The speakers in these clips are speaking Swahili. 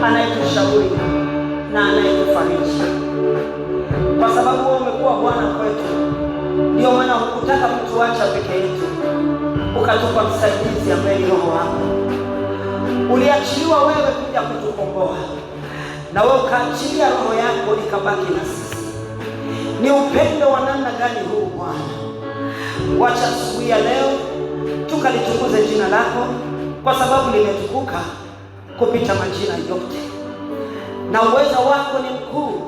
anayetushauri na anayetufariji, kwa sababu wewe umekuwa Bwana kwetu. Ndio maana hukutaka kutuacha peke yetu, ukatupa msaidizi ambaye ni Roho wako. Uliachiliwa wewe kuja kutukomboa, na wewe ukaachilia Roho yako ikabaki na sisi. Ni upendo wa namna gani huu Bwana! Wacha asubuhi ya leo tukalitukuze jina lako, kwa sababu limetukuka kupita majina yote, na uweza wako ni mkuu,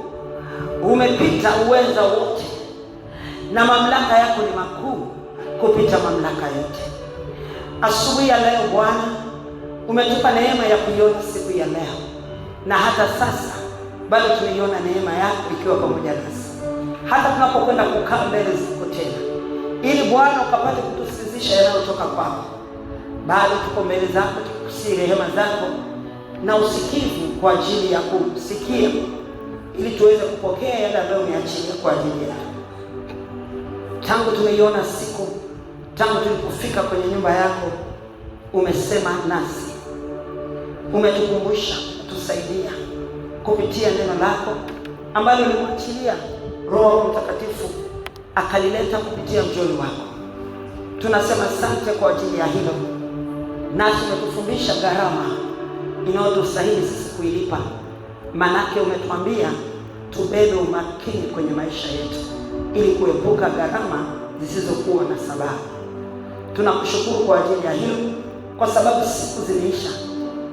umepita uweza wote, na mamlaka yako ni makuu kupita mamlaka yote. Asubuhi ya leo Bwana, umetupa neema ya kuiona siku ya leo, na hata sasa bado tunaiona neema yako ikiwa pamoja nasi, hata tunapokwenda kukaa mbele zako tena, ili Bwana ukapate kutusikizisha yanayotoka kwako. Bado tuko mbele zako tukusihi rehema zako na usikivu kwa ajili ya kusikia, ili tuweze kupokea yale ambayo umeachilia kwa ajili yako. Tangu tumeiona siku, tangu tulipofika kwenye nyumba yako, umesema nasi, umetukumbusha, tusaidia kupitia neno lako ambalo ulimwachilia Roho Mtakatifu akalileta kupitia mjoli wako. Tunasema asante kwa ajili ya hilo, nasi umetufundisha gharama inayotustahili sisi kuilipa. Manake umetuambia tubebe umakini kwenye maisha yetu ili kuepuka gharama zisizokuwa na sababu. Tunakushukuru kwa ajili ya hilo, kwa sababu siku zimeisha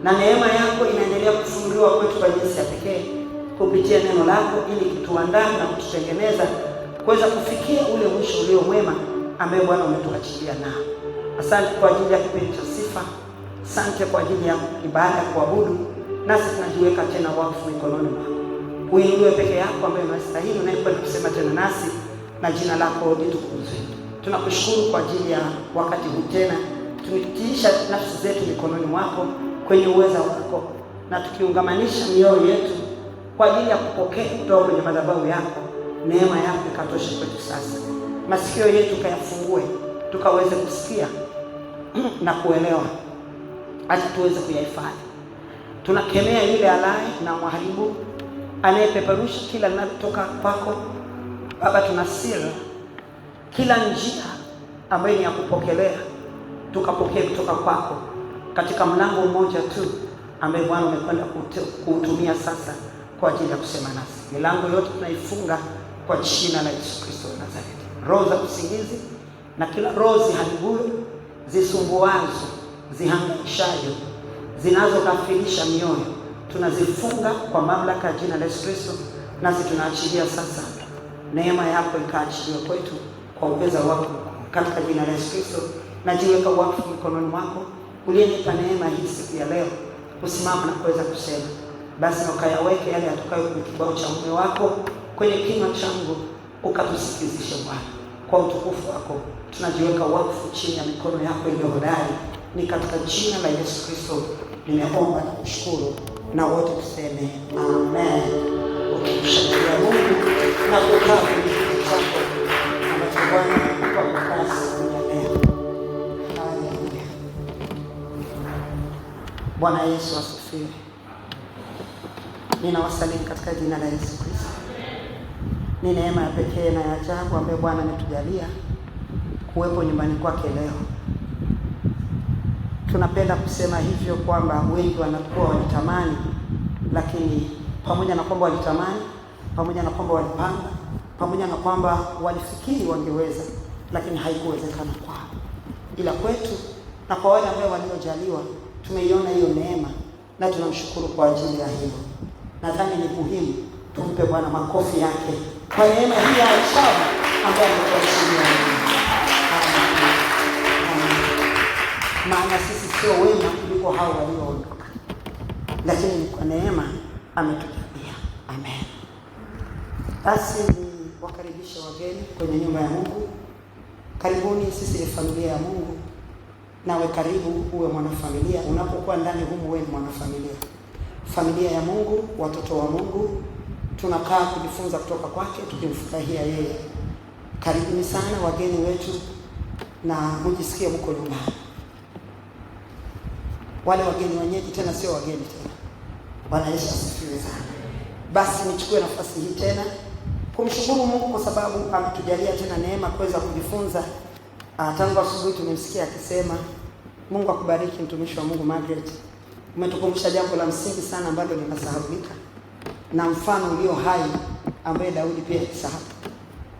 na neema yako inaendelea kufunuliwa kwetu kwa jinsi ya pekee kupitia neno lako, ili kutuandaa na kututengeneza kuweza kufikia ule mwisho ulio mwema ambaye Bwana umetuachilia nao. Asante kwa ajili ya kipindi cha sifa, asante kwa ajili ya ibada, kuabudu, nasi tunajiweka tena wakfu mikononi mwako. Uinuliwe peke yako ambaye unastahili, unayekwenda kusema tena nasi, na jina lako litukuzwe. Tunakushukuru kwa ajili ya wakati huu tena, tumetiisha nafsi zetu mikononi mwako kwenye uweza wako, na tukiungamanisha mioyo yetu kwa ajili ya kupokea kutoka kwenye madhabahu yako. Neema yako ikatoshe kwetu sasa. Masikio yetu kayafungue tukaweze kusikia na kuelewa, hata tuweze kuyahifadhi. Tunakemea yule alai na mharibu anayepeperusha kila linalotoka kwako Baba. Tunasira kila njia ambayo ni ya kupokelea, tukapokea kutoka kwako katika mlango mmoja tu ambaye Bwana umekwenda kuutumia sasa kwa ajili ya kusema nasi. Milango yote tunaifunga kwa jina la Yesu Kristo wa Nazareti. Roho za usingizi na kila roho ziharibuyo, zisumbuazo, zihangaishayo, zinazokafirisha mioyo, tunazifunga kwa mamlaka ya jina la Yesu Kristo, nasi tunaachilia sasa neema yako ikaachiliwe kwetu kwa uweza wako katika jina la Yesu Kristo. Najiweka wakfu mikononi mwako, uliyenipa neema hii siku ya leo kusimama na kuweza kusema. Basi ukayaweke yale yatokayo kwenye kibao cha moyo wako kwenye kinywa changu, ukatusikizishe Bwana. Kwa utukufu wako tunajiweka wakfu chini ya mikono yako iliyo hodari. Ni katika jina la Yesu Kristo nimeomba na kushukuru, na wote tuseme amen. Ukimshangilia Mungu na kukaa kwenye kiti chako ambacho Bwana amekupa kwa kasi ya leo. Haleluya. Bwana Yesu asifiwe. Ninawasalimu katika jina la Yesu Kristo. Ni neema ya pekee na ya ajabu ambayo Bwana ametujalia kuwepo nyumbani kwake leo. Tunapenda kusema hivyo kwamba wengi wanakuwa walitamani, lakini pamoja na kwamba walitamani, pamoja na kwamba walipanga, pamoja na kwamba walifikiri wangeweza, lakini haikuwezekana kwao. Ila kwetu na kwa wale ambao waliojaliwa, tumeiona hiyo neema na tunamshukuru kwa ajili ya hilo. Nadhani ni muhimu tumpe Bwana makofi yake kwa neema hii ya ajabu ambayo ametuachilia. Maana sisi sio wema kuliko hao walioondoka, lakini ni kwa neema ametujalia. Amen. Basi ni wakaribisha wageni kwenye nyumba ya Mungu. Karibuni, sisi ni familia ya Mungu. Nawe karibu uwe mwanafamilia. Unapokuwa ndani humu wewe ni mwanafamilia. Familia ya Mungu, watoto wa Mungu, tunakaa kujifunza kutoka kwake, tukimfurahia yeye. Karibuni sana wageni wetu, na mjisikie mko nyumbani. Wale wageni wenyeji tena sio wageni tena, Bwana Yesu asifiwe sana. Basi nichukue nafasi hii tena kumshukuru Mungu kwa sababu ametujalia tena neema kuweza kujifunza. Tangu asubuhi tumemsikia akisema. Mungu akubariki mtumishi wa Mungu Margaret. Umetukumbusha jambo la msingi sana ambalo linasahaulika, na mfano ulio hai ambaye Daudi pia alisahau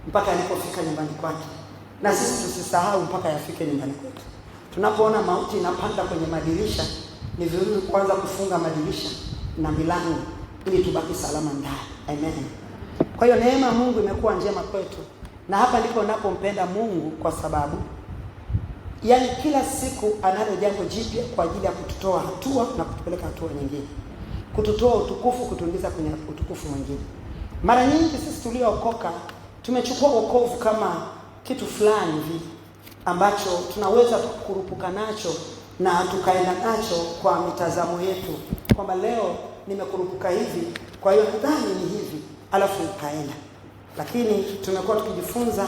mpaka alipofika nyumbani kwake. Na sisi tusisahau mpaka yafike nyumbani kwetu. Tunapoona mauti inapanda kwenye madirisha, ni vizuri kwanza kufunga madirisha na milango ili tubaki salama ndani. Amen. Kwa hiyo neema ya Mungu imekuwa njema kwetu. Na hapa ndipo ninapompenda Mungu kwa sababu yani kila siku analo jambo jipya kwa ajili ya kututoa hatua na kutupeleka hatua nyingine. Kututoa utukufu kutuingiza kwenye utukufu mwingine. Mara nyingi sisi tuliookoka tumechukua wokovu kama kitu fulani hivi ambacho tunaweza kukurupuka nacho na tukaenda nacho kwa mitazamo yetu, kwamba leo nimekurupuka hivi, kwa hiyo nadhani ni hivi, alafu ukaenda. Lakini tumekuwa tukijifunza,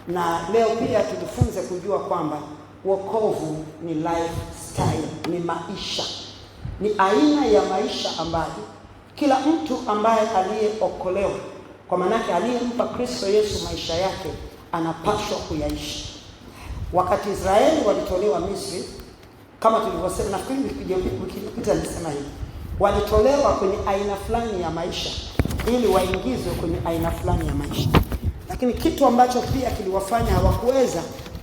na leo pia tujifunze kujua kwamba wokovu ni lifestyle, ni maisha, ni aina ya maisha ambayo kila mtu ambaye aliyeokolewa, kwa maana yake aliyempa Kristo Yesu maisha yake, anapaswa kuyaishi. Wakati Israeli walitolewa Misri, kama tulivyosema, nafikiri wiki iliyopita nilisema hivi, walitolewa kwenye aina fulani ya maisha ili waingizwe kwenye aina fulani ya maisha. Lakini kitu ambacho pia kiliwafanya hawakuweza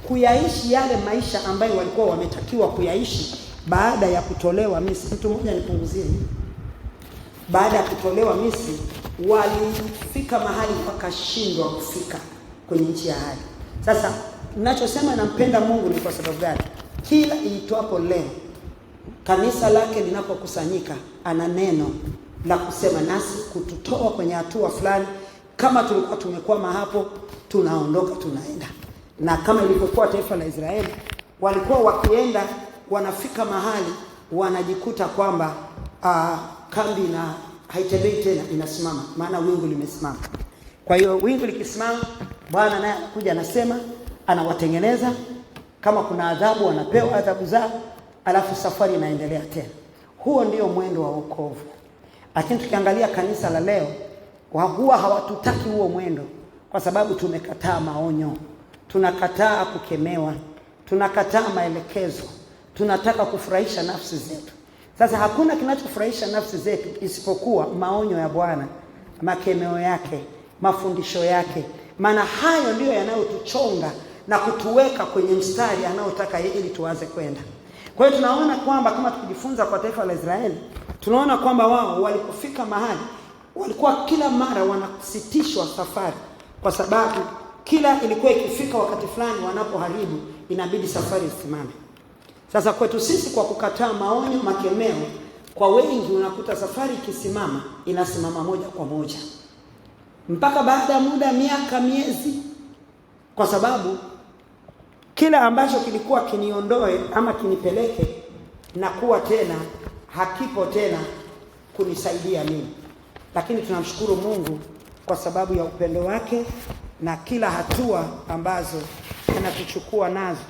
kuyaishi yale maisha ambayo walikuwa wametakiwa kuyaishi baada ya kutolewa Misri. Mtu mmoja nipunguzie hivi. Baada ya kutolewa Misri, walifika mahali wakashindwa kufika kwenye nchi ya ahadi. Sasa ninachosema nampenda Mungu ni kwa sababu gani? Kila iitwapo leo, kanisa lake linapokusanyika, ana neno la kusema nasi, kututoa kwenye hatua fulani. Kama tulikuwa tumekwama hapo, tunaondoka, tunaenda. Na kama ilivyokuwa taifa la Israeli, walikuwa wakienda, wanafika mahali wanajikuta kwamba kambi na haitembei tena, inasimama, maana wingu limesimama. Kwa hiyo wingu likisimama, Bwana naye anakuja anasema, anawatengeneza. Kama kuna adhabu, wanapewa adhabu zao, alafu safari inaendelea tena. Huo ndio mwendo wa wokovu. Lakini tukiangalia kanisa la leo, huwa hawatutaki huo mwendo, kwa sababu tumekataa maonyo, tunakataa kukemewa, tunakataa maelekezo, tunataka kufurahisha nafsi zetu. Sasa hakuna kinachofurahisha nafsi zetu isipokuwa maonyo ya Bwana, makemeo yake, mafundisho yake. Maana hayo ndio yanayotuchonga na kutuweka kwenye mstari anaotaka yeye ili tuanze kwenda. Kwa hiyo tunaona kwamba kama tukijifunza kwa taifa la Israeli, tunaona kwamba wao walipofika mahali walikuwa kila mara wanasitishwa safari, kwa sababu kila ilikuwa ikifika wakati fulani wanapoharibu, inabidi safari isimame. Sasa kwetu sisi, kwa kukataa maonyo, makemeo, kwa wengi unakuta safari ikisimama, inasimama moja kwa moja mpaka baada ya muda, miaka, miezi, kwa sababu kila ambacho kilikuwa kiniondoe ama kinipeleke na kuwa tena hakipo tena kunisaidia mimi. Lakini tunamshukuru Mungu kwa sababu ya upendo wake na kila hatua ambazo anatuchukua nazo,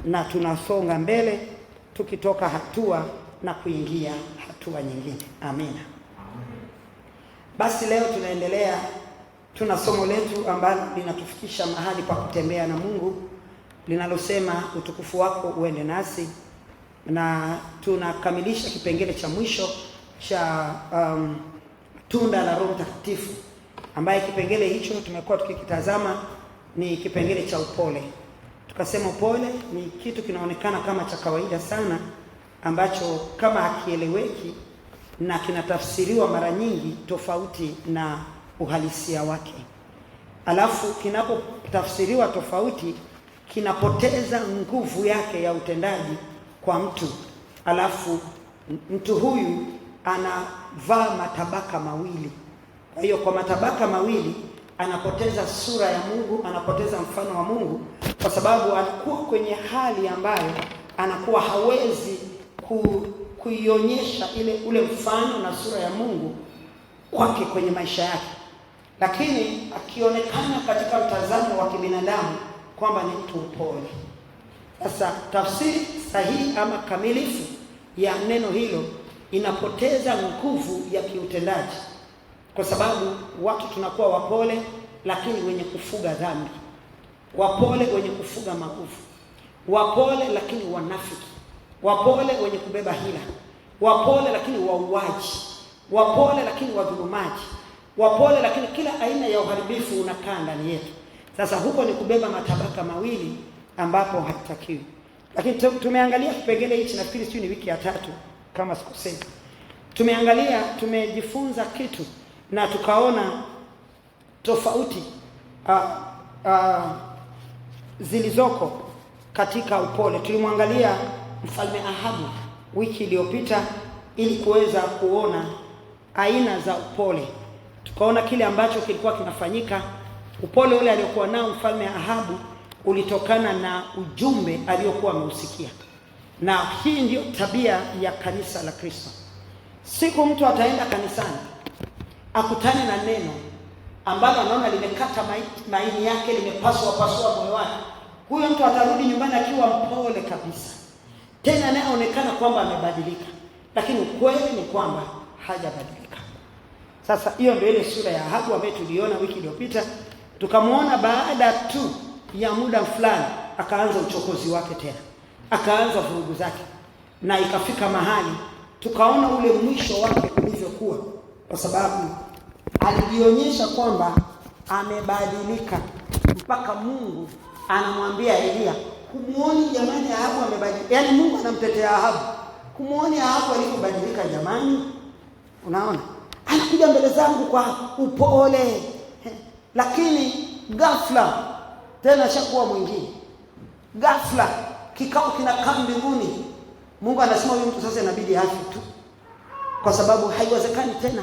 na tunasonga mbele tukitoka hatua na kuingia hatua nyingine. Amina. Basi leo tunaendelea, tuna somo letu ambalo linatufikisha mahali pa kutembea na Mungu, linalosema utukufu wako uende nasi, na tunakamilisha kipengele cha mwisho cha tunda la Roho Mtakatifu, ambaye kipengele hicho tumekuwa tukikitazama ni kipengele cha upole. Tukasema upole ni kitu kinaonekana kama cha kawaida sana, ambacho kama hakieleweki na kinatafsiriwa mara nyingi tofauti na uhalisia wake. Alafu kinapotafsiriwa tofauti, kinapoteza nguvu yake ya utendaji kwa mtu. Alafu mtu huyu anavaa matabaka mawili. Kwa hiyo kwa matabaka mawili anapoteza sura ya Mungu, anapoteza mfano wa Mungu, kwa sababu anakuwa kwenye hali ambayo anakuwa hawezi kuionyesha ule mfano na sura ya Mungu kwake kwenye maisha yake, lakini akionekana katika mtazamo wa kibinadamu kwamba ni mtu mpole. Sasa tafsiri sahihi ama kamilifu ya neno hilo inapoteza nguvu ya kiutendaji, kwa sababu watu tunakuwa wapole lakini wenye kufuga dhambi, wapole wenye kufuga maovu, wapole lakini wanafiki, wapole wenye kubeba hila, wapole lakini wauaji, wapole lakini wadhulumaji, wapole lakini kila aina ya uharibifu unakaa ndani yetu. Sasa huko ni kubeba matabaka mawili ambapo haitakiwi. Lakini tumeangalia kipengele hichi, nafikiri sio ni wiki ya 3 kama sikosei. Tumejifunza kitu na tukaona tofauti zilizoko katika upole. Tulimwangalia Mfalme Ahabu wiki iliyopita ili kuweza kuona aina za upole. Tukaona kile ambacho kilikuwa kinafanyika. Upole ule aliokuwa nao Mfalme Ahabu ulitokana na ujumbe aliokuwa ameusikia. Na hii ndio tabia ya kanisa la Kristo. Siku mtu ataenda kanisani akutane na neno ambalo anaona limekata maini yake, limepasua moyo wake, huyo mtu atarudi nyumbani akiwa mpole kabisa, tena anaonekana kwamba amebadilika, lakini ukweli ni kwamba hajabadilika. Sasa hiyo ndio ile sura ya Ahabu ambayo tuliona wiki iliyopita. Tukamwona baada tu ya muda fulani akaanza uchokozi wake tena, akaanza vurugu zake, na ikafika mahali tukaona ule mwisho wake ulivyokuwa, kwa sababu alijionyesha kwamba amebadilika, mpaka Mungu anamwambia Elia, kumuoni jamani Ahabu amebadilika. Yaani Mungu anamtetea Ahabu, kumuoni Ahabu alipobadilika jamani. Unaona, anakuja mbele zangu kwa upole, lakini ghafla tena shakuwa mwingine. Ghafla kikao kinakaa mbinguni, Mungu anasema huyu mtu sasa inabidi afe tu, kwa sababu haiwezekani tena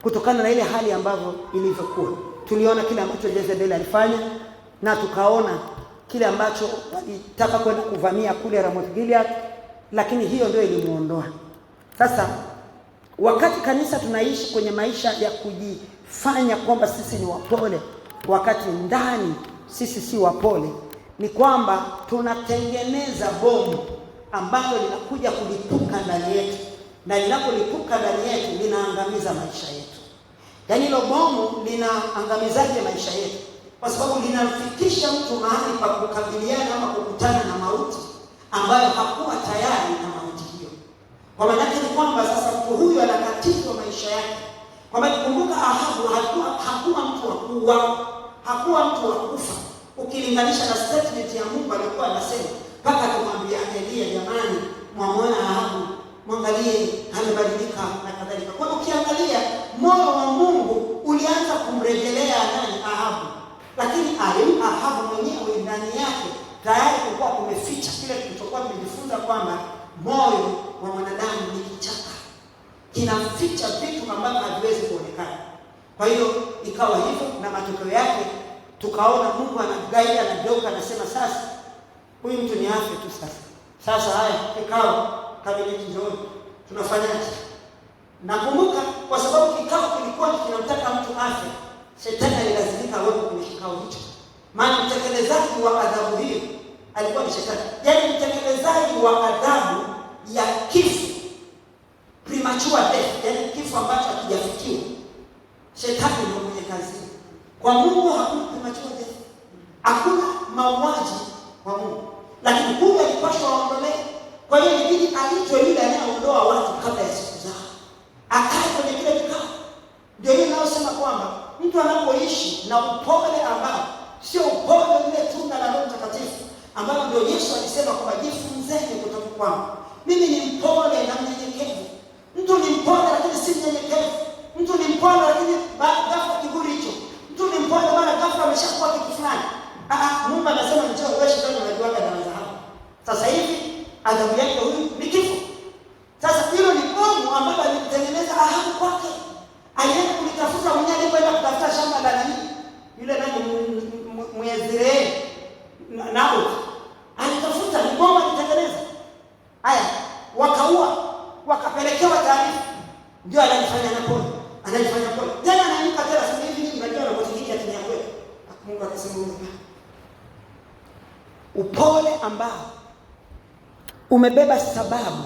kutokana na ile hali ambavyo ilivyokuwa. Tuliona kile ambacho Jezebeli alifanya, na tukaona kile ambacho walitaka kwenda kuvamia kule Ramoth Gilead, lakini hiyo ndio ilimuondoa. Sasa wakati kanisa tunaishi kwenye maisha ya kujifanya kwamba sisi ni wapole, wakati ndani sisi si wapole, ni kwamba tunatengeneza bomu ambalo linakuja kulipuka ndani yetu, na linapolipuka ndani yetu linaangamiza maisha yetu. Yaani hilo bomu linaangamizaje maisha yetu? Kwa sababu linamfikisha mtu mahali pa kukabiliana ama kukutana na mauti ambayo hakuwa tayari na mauti hiyo. Kwa maana ni kwamba sasa mtu huyu anakatizwa maisha yake. Kwa maana kumbuka, Ahabu hakuwa mtu wa kuua, hakuwa mtu wa kufa, ukilinganisha na statement ya Mungu alikuwa anasema, mpaka kumwambia Elia, jamani mwamwona Ahabu, mwangalie amebadilika na kadhalika. Kwa hiyo ukiangalia moyo wa Mungu ulianza kumrejelea nani? Ahabu. Lakini Ahabu mwenyewe ndani yake tayari kulikuwa kumeficha kile kilichokuwa tumejifunza kwamba moyo wa mwanadamu ni kichaka, kinaficha vitu ambavyo haviwezi kuonekana. Kwa hiyo ikawa hivyo, na matokeo yake tukaona Mungu anagaida na geuka, anasema sasa huyu mtu ni afe tu sasa. Sasa haya kikao kabineti ndio tunafanyaje? Nakumbuka kwa sababu kikao kilikuwa kinamtaka mtu afe, Shetani alilazimika awepo kwenye kikao hicho. Maana mtekelezaji wa adhabu hiyo alikuwa ni Shetani. Yaani mtekelezaji wa adhabu ya kifo, premature death, yaani kifo ambacho hakijafikiwa, Shetani ndio mwenye kazi. Kwa Mungu hakuna premature death, hakuna mauaji kwa Mungu, lakini huyu alipaswa aondolewe. Kwa hiyo ilibidi aitwe yule anayeondoa watu kabla ya siku zao, akae kwenye kile kikao. Ndio hiyo inayosema kwamba mtu anapoishi na upole ambao sio upole ule tunda la Roho Mtakatifu, ambalo ndio Yesu alisema kwamba jifunzeni kutoka kwangu, mimi ni mpole na mnyenyekevu. Mtu ni mpole lakini si mnyenyekevu. Mtu ni mpole lakini ghafla kiburi hicho. Mtu ni mpole bana ghafla ameshakuwa kitu fulani. Mungu anasema njoo wewe shetani unajiweka na dhahabu. Sasa hivi adhabu yake huyu ni kifo. Sasa hilo ni bomu ambalo alitengeneza Ahabu kwake. Alienda kulitafuta mwenyewe, alikwenda kutafuta shamba la nani? Yule nani Myezreeli Naboth. Alitafuta ni bomu alitengeneza. Haya, wakaua, wakapelekewa taarifa. Ndio anajifanya pole. Anajifanya pole. Tena anainuka tena sasa hivi unajua anapotikia tena kweli. Mungu akasema upole ambao umebeba sababu,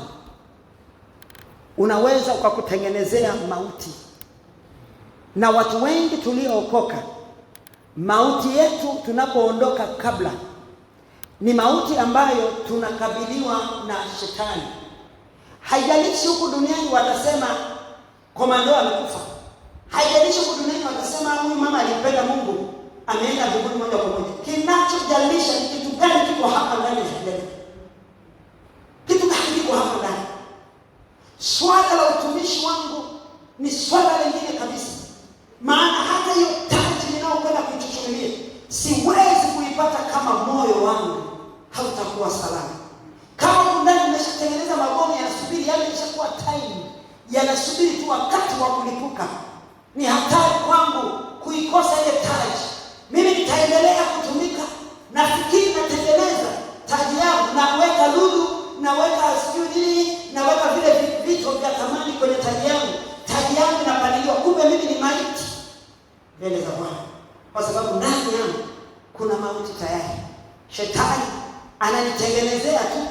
unaweza ukakutengenezea mauti. Na watu wengi tuliookoka, mauti yetu tunapoondoka kabla ni mauti ambayo tunakabiliwa na shetani. Haijalishi huku duniani watasema komando amekufa, haijalishi huku duniani watasema huyu mama alimpenda Mungu ameenda mbinguni moja kwa moja. Kinachojalisha ni kitu gani kiko hapa ndani ya jamii? Kitu gani kiko hapa ndani? Swala la utumishi wangu ni swala lingine kabisa. Maana hata hiyo taji ninayokwenda kuichuchumilia siwezi kuipata kama moyo wangu hautakuwa salama. Kama ndani nimeshatengeneza mabomu yanasubiri, yale yameshakuwa time, yanasubiri tu wakati wa kulipuka, ni hatari kwangu kuikosa ile taji. Mimi nitaendelea kutumika, nafikiri natengeneza taji yangu, naweka lulu, naweka sijui, naweka vile vitu vya thamani kwenye taji yangu. Taji yangu inapandiliwa, kumbe mimi ni maiti mbele za Bwana, kwa sababu ndani yangu kuna mauti tayari. Shetani ananitengenezea tu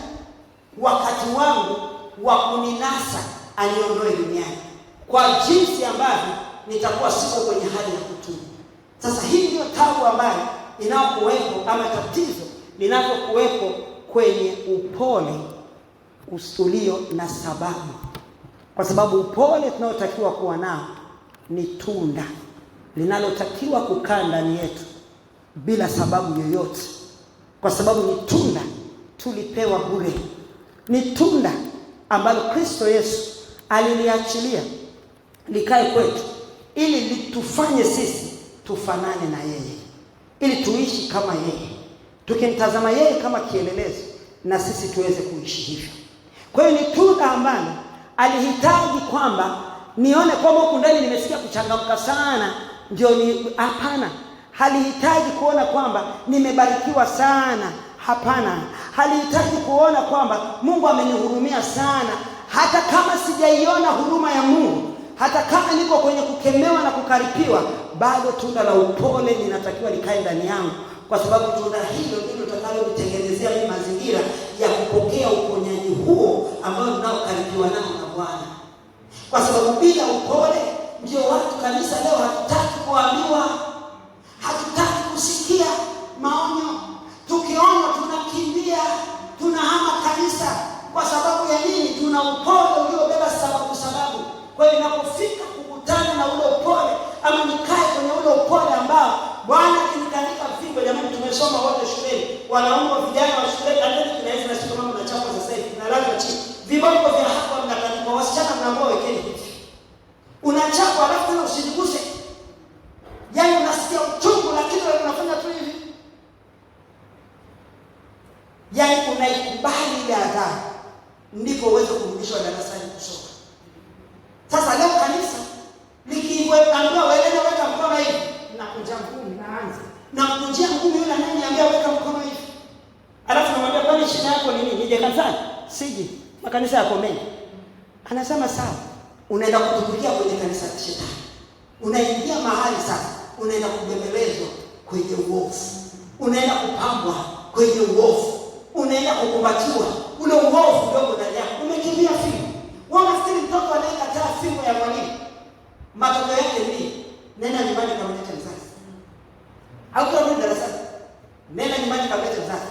wakati wangu wa kuninasa aniondoe duniani, kwa jinsi ambavyo nitakuwa siko kwenye hali ya kutubu. Sasa hii ndio tabu ambayo inayokuwepo, ama tatizo linapokuwepo kwenye upole ulio na sababu. Kwa sababu upole tunaotakiwa kuwa nao ni tunda linalotakiwa kukaa ndani yetu bila sababu yoyote, kwa sababu ni tunda tulipewa bure. Ni tunda ambalo Kristo Yesu aliliachilia likae kwetu ili litufanye sisi tufanane na yeye, ili tuishi kama yeye, tukimtazama yeye kama kielelezo na sisi tuweze kuishi hivyo. Kwa hiyo ni tunda ambalo alihitaji kwamba nione kwamba huku ndani nimesikia kuchangamka sana ndio ni hapana. Halihitaji kuona kwamba nimebarikiwa sana, hapana. Halihitaji kuona kwamba Mungu amenihurumia sana, hata kama sijaiona huruma ya Mungu, hata kama niko kwenye kukemewa na kukaripiwa, bado tunda la upole linatakiwa likae ndani yangu, kwa sababu tunda hilo ndilo litakalonitengenezea mimi mazingira ya kupokea uponyaji huo ambao ninaokaripiwa nao na Bwana. Kwa sababu bila upole ndio watu kanisa leo hatutaki kuambiwa, hatutaki kusikia maonyo. Tukiona tunakimbia, tunahama kanisa. Kwa sababu ya nini? Tuna upole uliobeba sababu. Kwa hiyo inapofika kukutana na ule upole, ama nikae kwenye ule upole ambao Bwana kinikanika vipo. Jamani, tumesoma wote shuleni, wanaume vijana wa shule, hata tunaweza na sio mambo na chapa sasa hivi na lazima chini. Viboko vya hapa mnakanika, wasichana mnaambiwa wekeni hivi. Unachapa alafu tena usiniguse. Yaani unasikia uchungu lakini wewe unafanya tu hivi. Yaani unaikubali ile adhabu ndipo uweze kurudishwa darasani kusoma. Sasa leo kanisa nikiambiwa wewe weka mkono hivi, nakunja ngumi naanza. Namkunjia ngumi yule ananiambia weka mkono hivi. Alafu namwambia kwani shida yako ni nini? Nije kanisani? Siji. Makanisa yako mengi. Anasema sawa. Unaenda kutumikia kwenye kanisa la shetani. Unaingia mahali sasa, unaenda kubembelezwa kwenye uovu. Unaenda kupambwa kwenye uovu. Unaenda kukumbatiwa ule uovu ndio ndani yako. Umekimbia fimbo. Wanafikiri mtoto anayekataa fimbo ya mwalimu, matokeo yake ni nenda nyumbani kamlete mzazi. Hautarudi darasani. Nenda nyumbani kamlete mzazi.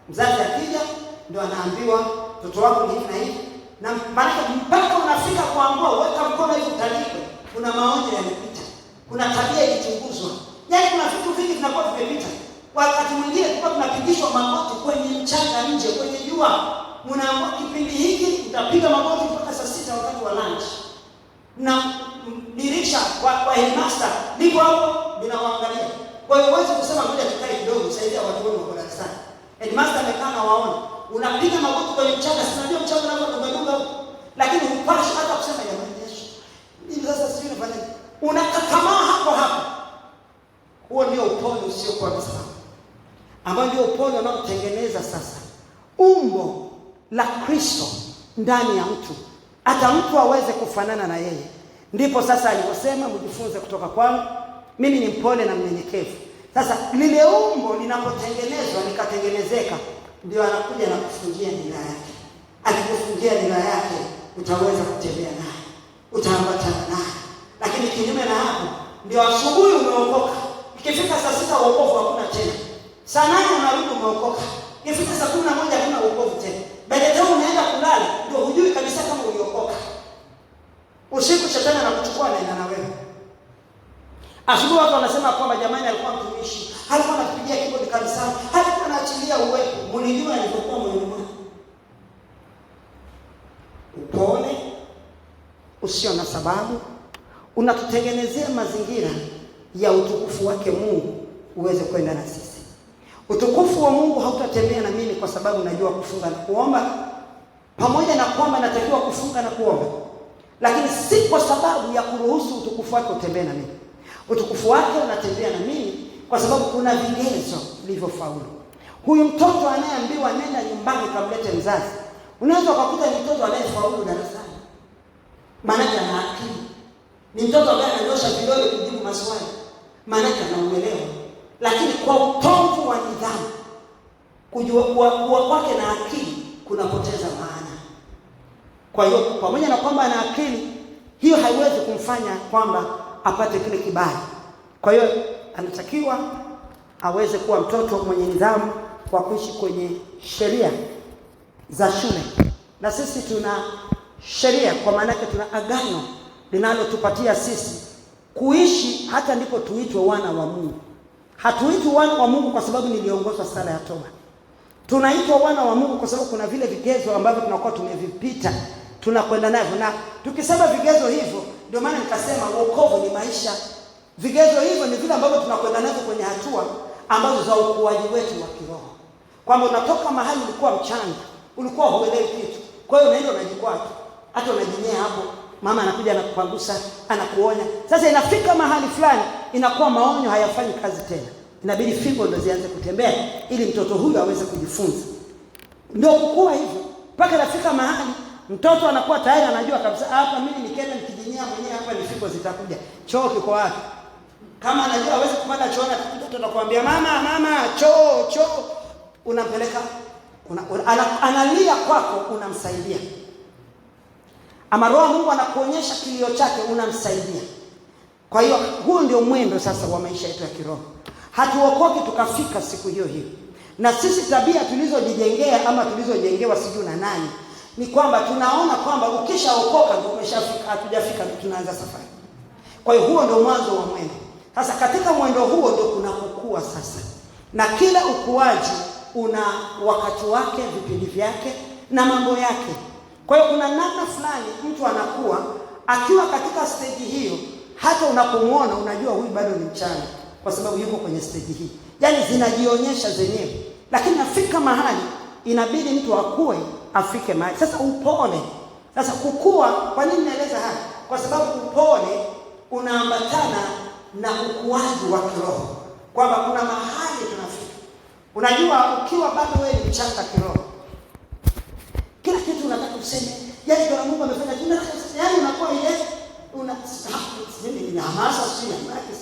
Mzazi akija ndio anaambiwa mtoto wako ni hivi na hivi. Na maana mpaka unafika kuambiwa weka mkono hivi utalikwe, kuna maonyo yamepita. Kuna tabia ilichunguzwa. Yaani kuna vitu vingi vinakuwa vimepita. Wakati mwingine tulikuwa tunapigishwa magoti kwenye mchanga nje, kwenye jua. Unaambiwa kipindi hiki utapiga magoti mpaka saa 6 wakati wa lunch. Na dirisha kwa headmaster liko hapo linawaangalia. Kwa hiyo huwezi kusema ngoja tukae kidogo saidia watu wao kwa darasani. Headmaster amekaa na waona. Unapiga magoti kwenye mchanga, si unajua mchanga unapotunga lakini upashi hata kusema jamani Yesu. Mimi sasa sijui nifanye. Unakakamaa hapo hapo. Huo ndio upole usiokuwa na sababu. Ambao ndio upole unaotengeneza sasa umbo la Kristo ndani ya mtu, hata mtu aweze kufanana na yeye. Ndipo sasa aliposema mjifunze kutoka kwangu, mimi ni mpole na mnyenyekevu. Sasa lile umbo linapotengenezwa likatengenezeka, ndio anakuja na kufungia nira yake. Alipofungia nira yake, utaweza kutembea naye, utaambatana naye. Lakini kinyume na hapo, ndio asubuhi umeokoka, ikifika saa 6 wokovu hakuna tena. Saa 8 unarudi umeokoka, ikifika saa 11 hakuna wokovu tena. Baadaye unaenda kulala, ndio hujui kabisa kama uliokoka. Usiku shetani anakuchukua naenda na wewe. Asubuhi watu wanasema kwamba jamani alikuwa mtumishi, alikuwa anapigia kibodi kanisani, alikuwa anaachilia uwepo. Mlijua alipokuwa moyoni mwake. Upole usio na sababu unatutengenezea mazingira ya utukufu wake Mungu uweze kwenda na sisi. Utukufu wa Mungu hautatembea na mimi kwa sababu najua kufunga na kuomba, pamoja na kwamba natakiwa kufunga na kuomba, lakini si kwa sababu ya kuruhusu utukufu wake utembee na mimi. Utukufu wake unatembea na mimi kwa sababu kuna vigezo vilivyofaulu. Huyu mtoto anayeambiwa nenda nyumbani kamlete mzazi, unaweza kukuta ni mtoto anayefaulu darasani, maana ana akili. Ni mtoto ambaye ananyosha vidole kujibu maswali, maana anauelewa. Lakini kwa utovu wa nidhamu, kujua kuwa kwake na akili kunapoteza maana. Kwa hiyo pamoja na kwamba ana akili, hiyo haiwezi kumfanya kwamba apate kile kibali. Kwa hiyo anatakiwa aweze kuwa mtoto mwenye nidhamu kwa kuishi kwenye sheria za shule. Na sisi tuna sheria, kwa maana yake tuna agano linalotupatia sisi kuishi, hata ndipo tuitwe wana wa Mungu. Hatuitwi wana wa Mungu kwa sababu niliongozwa sala ya toba. Tunaitwa wana wa Mungu kwa sababu kuna vile vigezo ambavyo tunakuwa tumevipita, tunakwenda navyo. Na tukisema vigezo hivyo, ndio maana nikasema wokovu ni maisha. Vigezo hivyo ni vile ambavyo tunakwenda navyo kwenye hatua ambazo za ukuaji wetu wa kiroho. Kwamba unatoka mahali ulikuwa mchanga, ulikuwa huelewi kitu, kwa hiyo unaenda unajikwaa, hata unajinyea hapo, mama anakuja anakupangusa, anakuonya. Sasa inafika mahali fulani inakuwa maonyo hayafanyi kazi tena, inabidi fimbo ndo zianze kutembea ili mtoto huyu aweze kujifunza. Ndio kukua hivyo mpaka inafika mahali mtoto anakuwa tayari anajua kabisa, hapa mimi nikienda nikijinyea mwenyewe hapa ni fimbo zitakuja. Choo kiko wapi? Kama anajua hawezi kupanda chooni, mtoto anakuambia mama choo, unampeleka, analia kwako, unamsaidia. Ama Roho Mungu anakuonyesha kilio chake, unamsaidia. Kwa hiyo huo ndio mwendo sasa wa maisha yetu ya kiroho. Hatuokoki tukafika siku hiyo hiyo. Na sisi tabia tulizojijengea ama tulizojengewa sijui na nani, ni kwamba tunaona kwamba ukishaokoka ndio umeshafika. Hatujafika, tunaanza safari. Kwa hiyo huo ndio mwanzo wa mwendo. Sasa katika mwendo huo ndio kuna kukua sasa. Na kila ukuaji una wakati wake, vipindi vyake na mambo yake. Kwa hiyo kuna namna fulani mtu anakuwa akiwa katika stage hiyo, hata unapomuona unajua huyu bado ni mchanga kwa sababu yuko kwenye stage hii. Yaani zinajionyesha zenyewe. Lakini nafika mahali inabidi mtu akue, afike mahali. Sasa upole. Sasa kukua, kwa nini naeleza haya? Kwa sababu upole unaambatana na ukuaji wa kiroho. Kwamba kuna mahali tunafika. Unajua ukiwa bado wewe ni mchanga kiroho, kila kitu unataka useme, yaani kwa Mungu amefanya kitu, yaani unakuwa ile una hamasa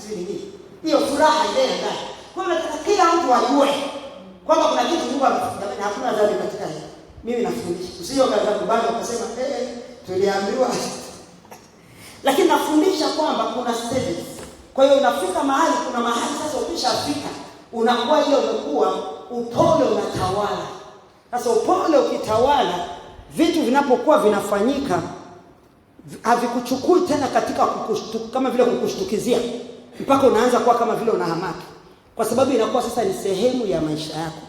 sio nini. Hiyo furaha ile ndani. Kwa hiyo nataka kila mtu ajue kwamba kuna kitu Mungu amefanya, hakuna dhambi katika hili. Mimi nafundisha. Usio kaza kubali ukasema tuliambiwa. Lakini nafundisha kwamba kuna stages. Kwa hiyo unafika mahali, kuna mahali sasa ukishafika unakuwa ile umekuwa, upole unatawala. Sasa upole ukitawala, vitu vinapokuwa vinafanyika havikuchukui tena katika kama vile kukushtukizia, mpaka unaanza kuwa kama vile unahamaki, kwa sababu inakuwa sasa ni sehemu ya maisha yako.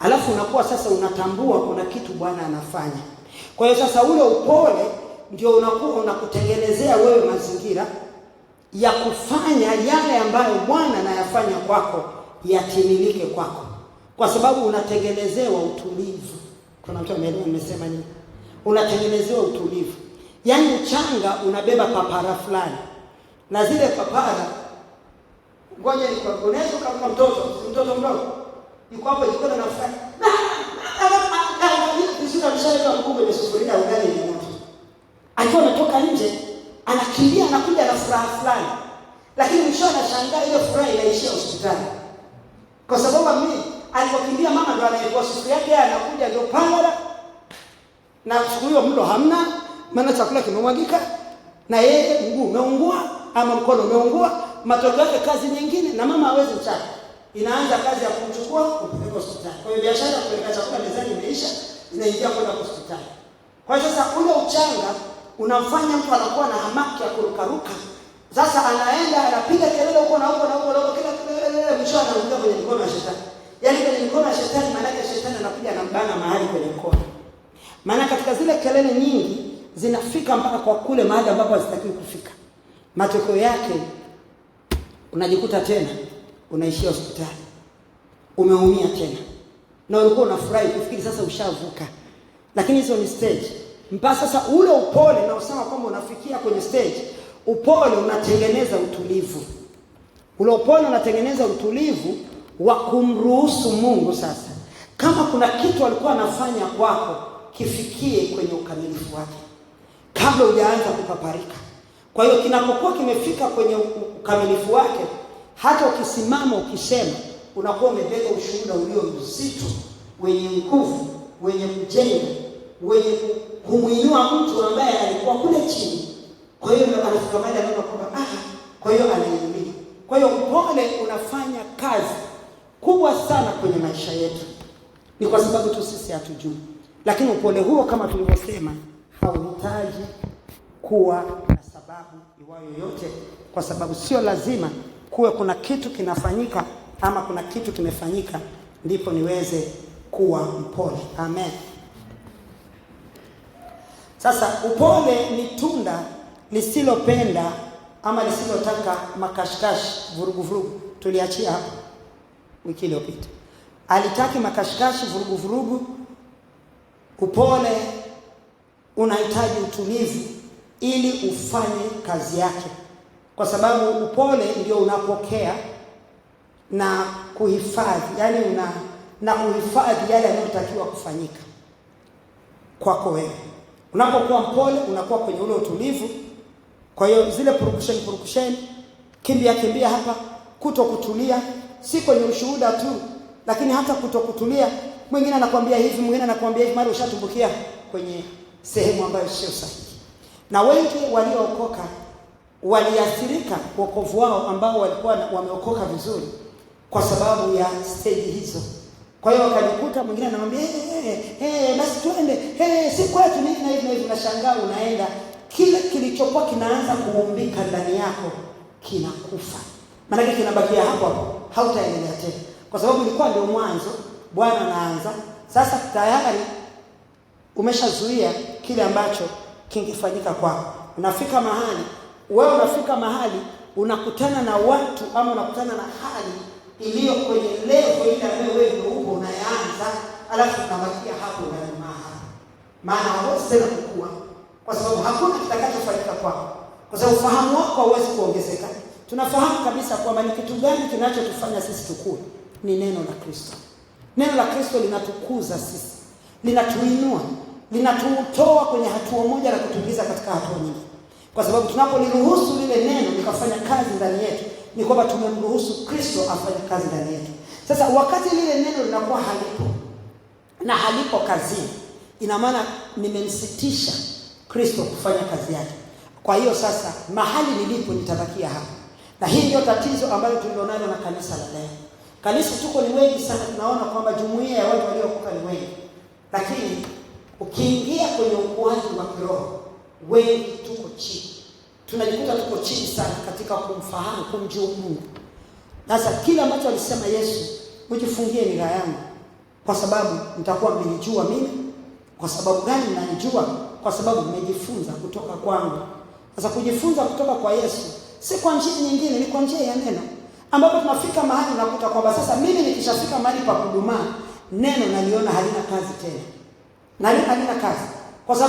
Alafu unakuwa sasa unatambua kuna kitu Bwana anafanya. Kwa hiyo sasa ule upole ndio unakuwa unakutengenezea wewe mazingira ya kufanya yale ambayo Bwana anayafanya kwako yatimilike kwako, kwa sababu unatengenezewa utulivu. Kuna mtu amesema nini? Unatengenezewa utulivu. Yaani uchanga unabeba papara fulani, na zile papara, ngoja nikuoneshe kama mtoto mdogo yuko hapo, yuko na nafasi Nisura mshale mkubwa ni sufuria ugali ni moto. Alikuwa anatoka nje, anakimbia anakuja na furaha fulani. Lakini mwisho anashangaa ile furaha inaishia hospitali. Kwa sababu mimi alipokimbia mama ndo anaikuwa sufuria yake anakuja ndio pangala. Na siku hiyo mlo hamna, maana chakula kimemwagika na yeye mguu umeungua ama mkono umeungua, matokeo yake kazi nyingine na mama hawezi kuchapa. Inaanza kazi ya kumchukua kupeleka hospitali. Kwa hiyo biashara ya kupeleka chakula mezani imeisha, inaingia kwenda hospitali. Kwa hiyo sasa ule uchanga unamfanya mtu anakuwa na hamaki ya kurukaruka. Sasa anaenda anapiga kelele huko na huko na huko na huko, kila kelele mwisho anarudia kwenye mikono ya shetani. Yaani kwenye mikono ya shetani, maana yake shetani anakuja anambana mahali kwenye mkono. Maana katika zile kelele nyingi zinafika mpaka kwa kule mahali ambapo hazitakiwi kufika. Matokeo yake unajikuta tena unaishia hospitali. Umeumia tena. Na ulikuwa unafurahi kufikiri sasa ushavuka. Lakini hizo ni stage. Mpaka sasa ule upole na usema kwamba unafikia kwenye stage, upole unatengeneza utulivu. Ule upole unatengeneza utulivu wa kumruhusu Mungu sasa, kama kuna kitu alikuwa anafanya kwako, kifikie kwenye ukamilifu wake kabla hujaanza kupaparika. Kwa hiyo kinapokuwa kimefika kwenye ukamilifu wake, hata ukisimama ukisema, unakuwa umebeba ushuhuda ulio mzito, wenye nguvu, wenye kujenga, wenye kumuinua mtu ambaye alikuwa kule chini. Kwa hiyo anafika mahali anaona kwamba kwa hiyo anainuliwa. Kwa hiyo upole unafanya kazi kubwa sana kwenye maisha yetu. Ni kwa sababu tu sisi hatujui. Lakini upole huo kama tulivyosema hauhitaji kuwa na sababu iwayo yoyote, kwa sababu sio lazima kuwe kuna kitu kinafanyika ama kuna kitu kimefanyika ndipo niweze kuwa mpole. Amen. Sasa upole ni tunda lisilopenda ama lisilotaka makashikashi, vurugu. Tuliachia hapo wiki iliyopita. Alitaki makashikashi, vurugu. Upole unahitaji utulivu ili ufanye kazi yake. Kwa sababu upole ndio unapokea na kuhifadhi, yani kuhifadhi yale yanayotakiwa kufanyika kwako wewe. Unapokuwa mpole unakuwa kwenye ule utulivu. Kwa hiyo zile purukusheni, kimbia hapa, kutokutulia, si kwenye ushuhuda tu, lakini hata kutokutulia. Mwingine anakuambia hivi, mwingine anakuambia hivi, mara ushatumbukia kwenye sehemu ambayo sio sahihi. Na wengi waliookoka waliathirika wokovu wao ambao walikuwa wameokoka vizuri kwa sababu ya stage hizo. Kwa hiyo wakajikuta mwingine anamwambia basi twende, si kwetu nini na hivi, unashangaa unaenda, kile kilichokuwa kinaanza kuumbika ndani yako kinakufa. Maana yake kinabakia hapo, hautaendelea tena. Kwa sababu ilikuwa ndio mwanzo, Bwana anaanza. Sasa tayari umeshazuia kile ambacho kingefanyika kwako. Unafika mahali unakutana na watu ama unakutana na hali iliyo kwenye level ile ambayo wewe ndio uko unaanza, alafu unabakia hapo ndani maana hauwezi tena kukua, kwa sababu hakuna kitakachofanyika kwako, kwa sababu ufahamu wako hauwezi kuongezeka. Tunafahamu kabisa kwamba ni kitu gani kinachotufanya sisi tukue, ni neno la Kristo. Neno la Kristo linatukuza sisi, linatuinua, linatutoa kwenye hatua moja na kutuingiza katika hatua nyingine. Kwa sababu tunapoliruhusu lile neno likafanya kazi ndani yetu, ni kwamba tumemruhusu Kristo afanye kazi ndani yetu. Sasa wakati lile neno linakuwa halipo kazini, ina maana nimemsitisha Kristo kufanya kazi yake. Kwa hiyo sasa mahali nilipo nitabakia hapa. Na hii ndio tatizo ambalo tulilonalo na kanisa la leo. Kanisa tuko ni wengi sana, tunaona kwamba jumuiya ya watu waliokoka ni wengi. Lakini ukiingia kwenye ukuaji wa kiroho, wengi tuko chini. Tunajikuta tuko chini sana katika kumfahamu, kumjua Mungu. Sasa kile ambacho alisema Yesu, mjifungie nira yangu, kwa sababu mtakuwa mmenijua mimi. Kwa sababu gani mnanijua? Kwa sababu mmejifunza kutoka kwangu. Sasa kujifunza kutoka kwa Yesu si kwa njia nyingine, ni kwa njia ya neno. Ambapo tunafika mahali unakuta kwamba sasa mimi nikishafika mahali pa kudumaa, neno naliona halina kazi tena. Na halina kazi. Kwa sababu